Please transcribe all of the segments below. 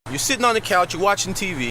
You're sitting on the couch, you're watching TV.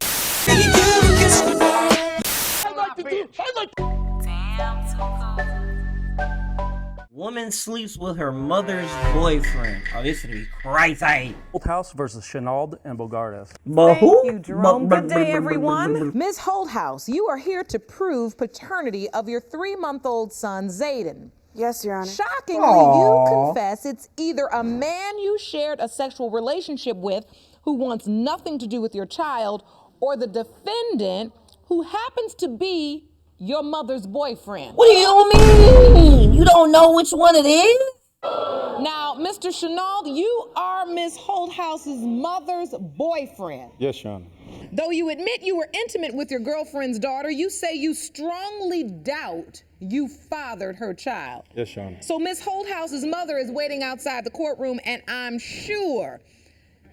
Woman sleeps with her mother's boyfriend. Oh, this would be crazy. House versus Chenault and Bogartis. Thank you, Jerome. Good day, everyone. Ms. Holthouse, you are here to prove paternity of your 3-month-old son, Zayden. Yes, Your Honor. Shockingly, you confess it's either a man you shared a sexual relationship with who wants nothing to do with your child, or the defendant who happens to be your mother's boyfriend. What do you mean? You don't know which one it is? Now, Mr. Chenault, you are Ms. Holthouse's mother's boyfriend. Yes, Your Honor. Though you admit you were intimate with your girlfriend's daughter, you say you strongly doubt you fathered her child. Yes, Your Honor. So Ms. Holthouse's mother is waiting outside the courtroom, and I'm sure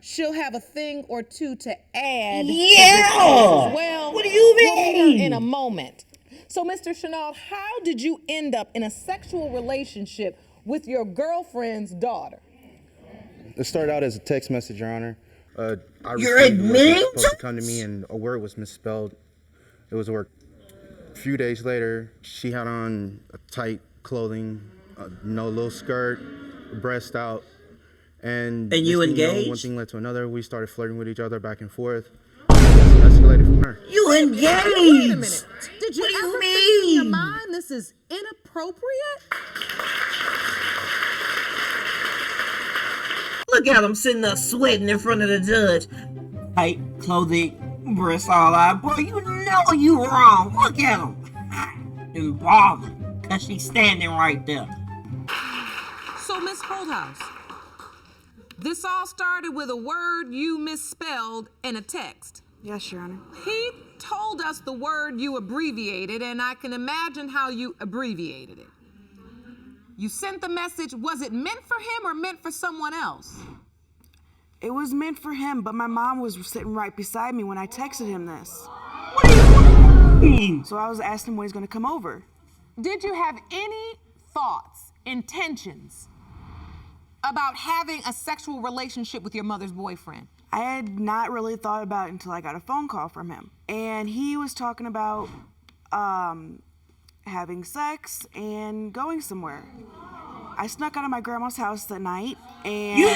she'll have a thing or two to add. Yeah. Well, What do you we'll meet her mean? in a moment. So, Mr. Chenault, how did you end up in a sexual relationship with your girlfriend's daughter? It started out as a text message, Your Honor. You're admitting supposed to come to me, and a word was misspelled. It was a word. A few days later, she had on a tight clothing, no little skirt, breast out, and you next thing you know, engaged? one thing led to another. We started flirting with each other back and forth. It escalated from her. You engaged. Wait a minute. Did you What do you ever think in your mean? mind this is inappropriate? Look at him sitting there sweating in front of the judge. Tight clothing, breasts all out. Boy, you know you wrong. Look at him. And bothered, because she's standing right there. So, Miss Holthouse, this all started with a word you misspelled in a text. Yes, Your Honor. He told us the word you abbreviated, and I can imagine how you abbreviated it. You sent the message. Was it meant for him or meant for someone else? It was meant for him, but my mom was sitting right beside me when I texted him this. What do you mean? So I was asking him when he's going to come over. Did you have any thoughts, intentions about having a sexual relationship with your mother's boyfriend? I had not really thought about it until I got a phone call from him. And he was talking about having sex and going somewhere. I snuck out of my grandma's house that night, and... You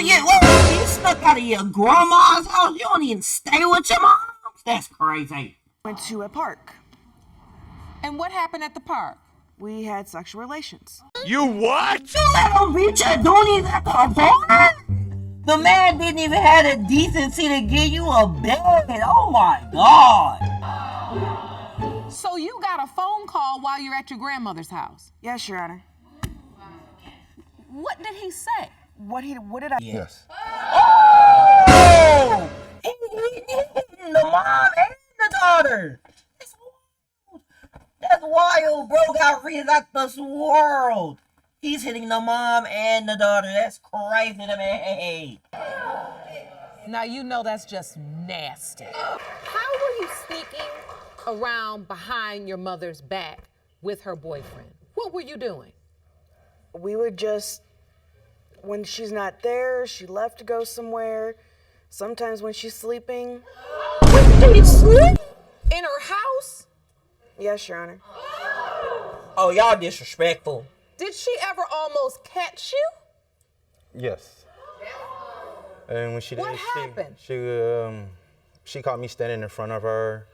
snuck out of your grandma's house? You don't even stay with your mom? That's crazy. went to a park. And what happened at the park? We had sexual relations. You what? You let him beat your doonies at the apartment? The man didn't even have the decency to give you a bed. Oh my God. So you got a phone call while you're at your grandmother's house? Yes, Your Honor. What did he say? What did I... Yes. Oh! The mom and the daughter. That's wild, bro. Got reasons out this world. He's hitting the mom and the daughter. That's crazy to me. Now you know that's just nasty. How were you sneaking around behind your mother's back with her boyfriend? What were you doing? We would just... When she's not there, she left to go somewhere. Sometimes when she's sleeping. Did he sleep? In her house? Yes, Your Honor. Oh, y'all disrespectful. Did she ever almost catch you? Yes. And when she did, What happened? she caught me standing in front of her,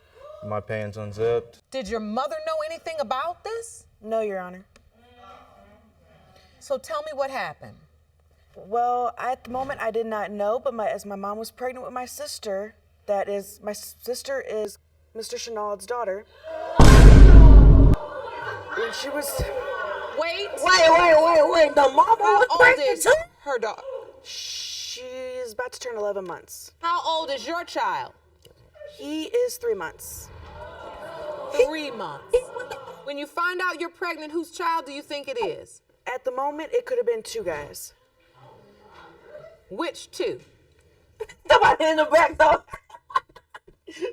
my pants unzipped. Did your mother know anything about this? No, Your Honor. So tell me what happened. Well, at the moment, I did not know, but as my mom was pregnant with my sister, my sister is Mr. Chenault's daughter. And she was... Wait. The mama was How old pregnant is too? her daughter? She's about to turn 11 months. How old is your child? He is 3 months. 3 months. When you find out you're pregnant, whose child do you think it is? At the moment, it could have been 2 guys. Which 2? Somebody in the back though.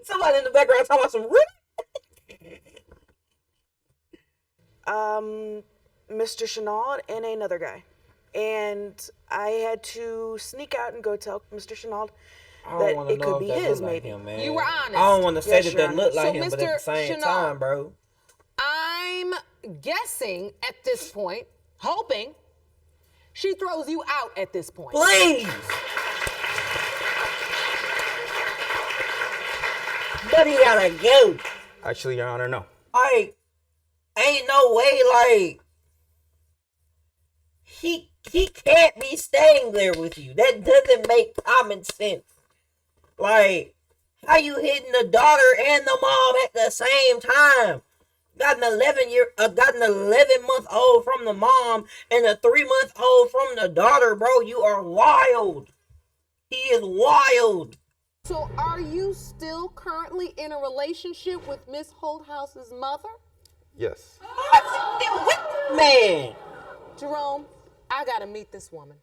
Somebody in the background talking about some Mr. Chenault and another guy. And I had to sneak out and go tell Mr. Chenault I that don't want to it know could if be that his, look like maybe. him, man. You were honest. I don't want to say Yes, that Your that look Honor. like So, him, but at Mr. the same Chenault, time, bro. I'm guessing at this point, hoping she throws you out at this point. Please. But he gotta go. Actually, Your Honor, no. Like, ain't no way, like, he can't be staying there with you. That doesn't make common sense. Like, how you hitting the daughter and the mom at the same time? Got an 11-month-old from the mom and a 3-month-old from the daughter, bro. You are wild. He is wild. So are you still currently in a relationship with Miss Holthouse's mother? Yes. Man, Jerome, I gotta meet this woman.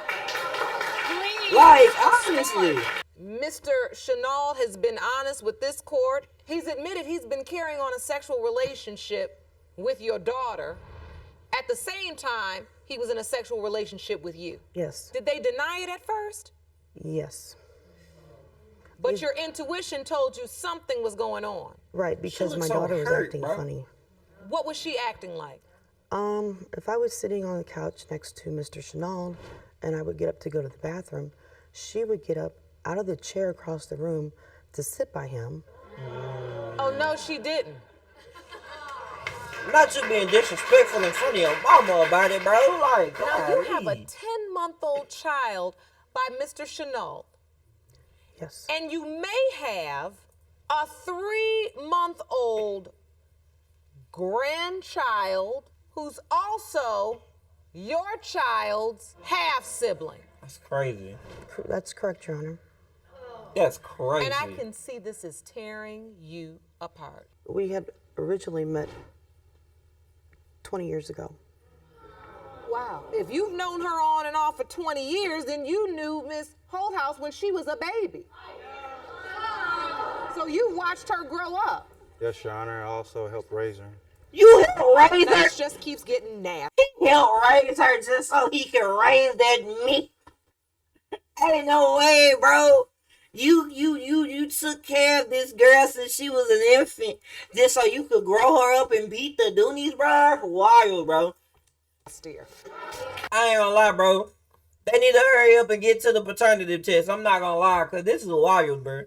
Please. like, honestly. Mr. Chenault has been honest with this court. He's admitted he's been carrying on a sexual relationship with your daughter. At the same time, he was in a sexual relationship with you. Yes. Did they deny it at first? Yes. But your intuition told you something was going on. Right, because looks my so daughter was hurt, acting bro. funny. What was she acting like? If I was sitting on the couch next to Mr. Chenault and I would get up to go to the bathroom, she would get up out of the chair across the room to sit by him. Oh, no, she didn't. Not you being disrespectful in front of your mama about it, bro. Like, Now, you have a golly. 10-month-old child by Mr. Chenault, Yes. and you may have a 3-month-old grandchild who's also your child's half-sibling. That's crazy. That's correct, Your Honor. That's crazy. And I can see this is tearing you apart. We had originally met 20 years ago. Wow. If you've known her on and off for 20 years, then you knew Miss Holthouse when she was a baby. So you watched her grow up. Yes, Your Honor. I also helped raise her. You helped raise her. That just keeps getting nasty. He helped raise her just so he could raise that meat. Ain't no way, bro. You took care of this girl since she was an infant, just so you could grow her up and beat the Doonies, bro. That's wild, bro. I ain't gonna lie, bro. They need to hurry up and get to the paternity test. I'm not gonna lie, cause this is wild, bro.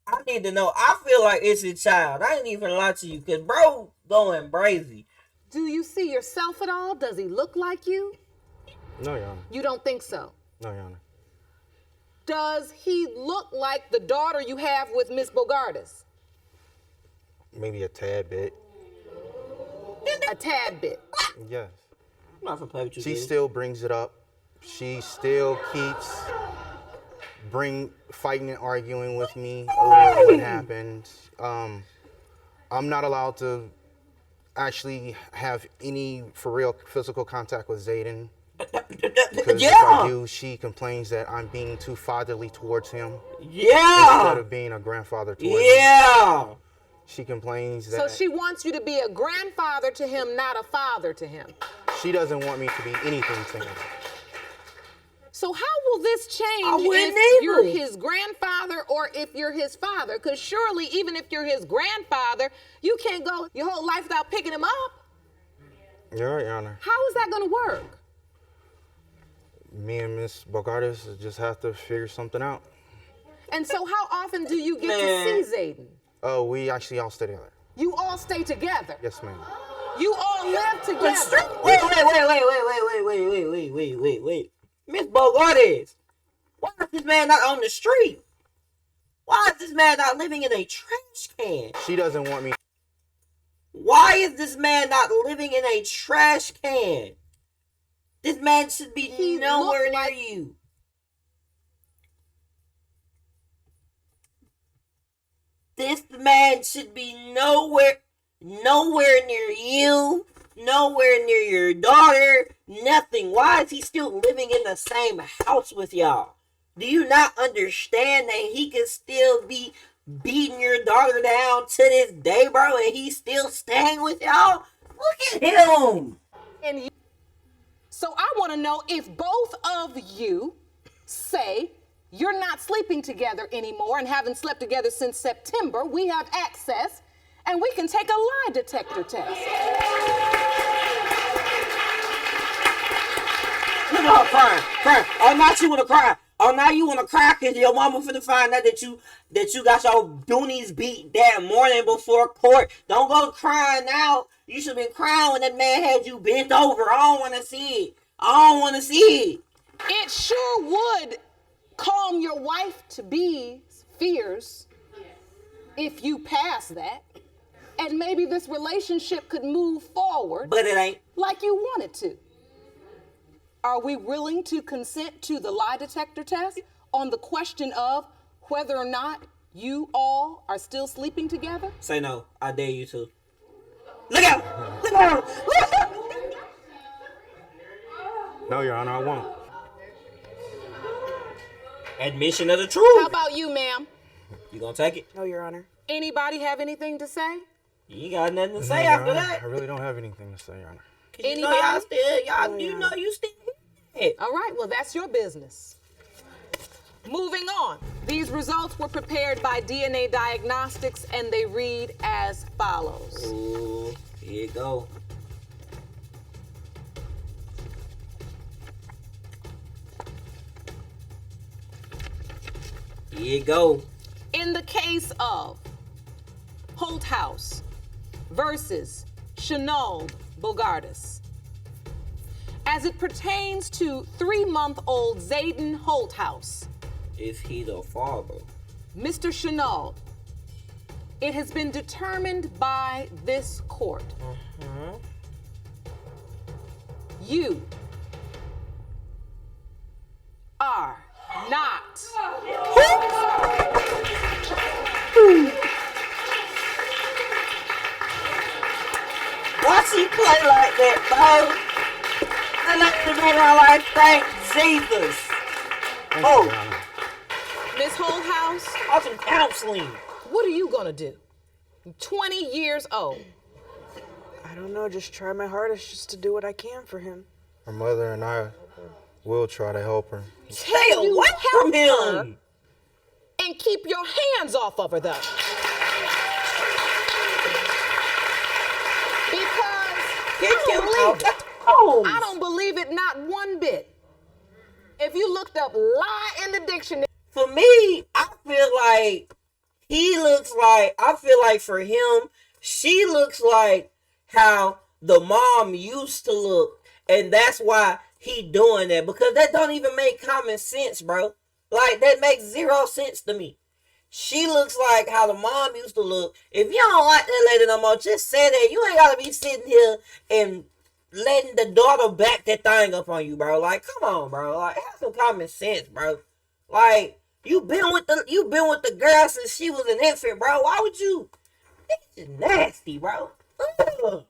I need to know. I feel like it's a child. I ain't even lie to you, cause bro going crazy. Do you see yourself at all? Does he look like you? No, Your Honor. You don't think so? No, Your Honor. Does he look like the daughter you have with Miss Bogardus? Maybe a tad bit. A tad bit. Yes. I'm not gonna play with you. She dude. still brings it up. She still keeps fighting and arguing with me over what happened. I'm not allowed to actually have any for real physical contact with Zayden. Because if I do, she complains that I'm being too fatherly towards him Yeah. instead of being a grandfather towards him. Yeah. She complains that So she wants you to be a grandfather to him, not a father to him. she doesn't want me to be anything to him. So how will this change wouldn't if you're either. his grandfather or if you're his father? Because surely, even if you're his grandfather, you can't go your whole life without picking him up. You're right, Your Honor. How is that going to work? Me and Miss Bogardus just have to figure something out. And so how often do you get Man. to see Zayden? Oh, we actually all stay together. You all stay together. Yes, ma'am. You all live together. Wait. Miss Bogardus, why is this man not on the street? Why is this man not living in a trash can? She doesn't want me. Why is this man not living in a trash can? This man should be He nowhere looked near like- you. This man should be nowhere near you, nowhere near your daughter, nothing. Why is he still living in the same house with y'all? Do you not understand that he can still be beating your daughter down to this day, bro, and he's still staying with y'all? Look at him. And so I want to know if both of you say You're not sleeping together anymore and haven't slept together since September. We have access and we can take a lie detector test. Look at her crying. Oh, now she wanna cry. Oh, now you wanna cry because your mama finna find out that you got your doonies beat that morning before court. Don't go crying now. You should have been crying when that man had you bent over. I don't wanna see it. It sure would calm your wife-to-be's fears if you pass that. And maybe this relationship could move forward. But it ain't. Like you want it to. Are we willing to consent to the lie detector test on the question of whether or not you all are still sleeping together? Say no. I dare you to. Look out! Look out! No, Your Honor, I won't. Admission of the truth. How about you, ma'am? You gonna take it? No, Your Honor. Anybody have anything to say? You ain't got nothing to say Your after Honor, that. I really don't have anything to say, Your Honor. You know you still here. All right, well, that's your business. Moving on. These results were prepared by DNA Diagnostics, and they read as follows. Ooh, here you go. Here you go. In the case of Holthouse versus Chenault Bogardus, as it pertains to 3-month-old Zayden Holthouse, Is he the father? Mr. Chenault, it has been determined by this court. You are not. Why she play like that, bro? I like to make her like, thank Jesus. Thank you, Your Honor. Miss Holthouse, Have some counseling. what are you gonna do? 20 years old. I don't know. Just try my hardest just to do what I can for him. Her mother and I will try to help her. Stay away from him. And keep your hands off of her, though. Because I don't believe it not one bit. If you looked up lie in the dictionary. For me, I feel like I feel like for him, she looks like how the mom used to look. And that's why he doing that. Because that don't even make common sense, bro. Like, that makes 0 sense to me. She looks like how the mom used to look. If you don't like that lady no more, just say that. You ain't got to be sitting here and letting the daughter back that thing up on you, bro. Like, come on, bro. Like, have some common sense, bro. Like, you been with the girl since she was an infant, bro. Why would you? It's just nasty, bro. Ugh.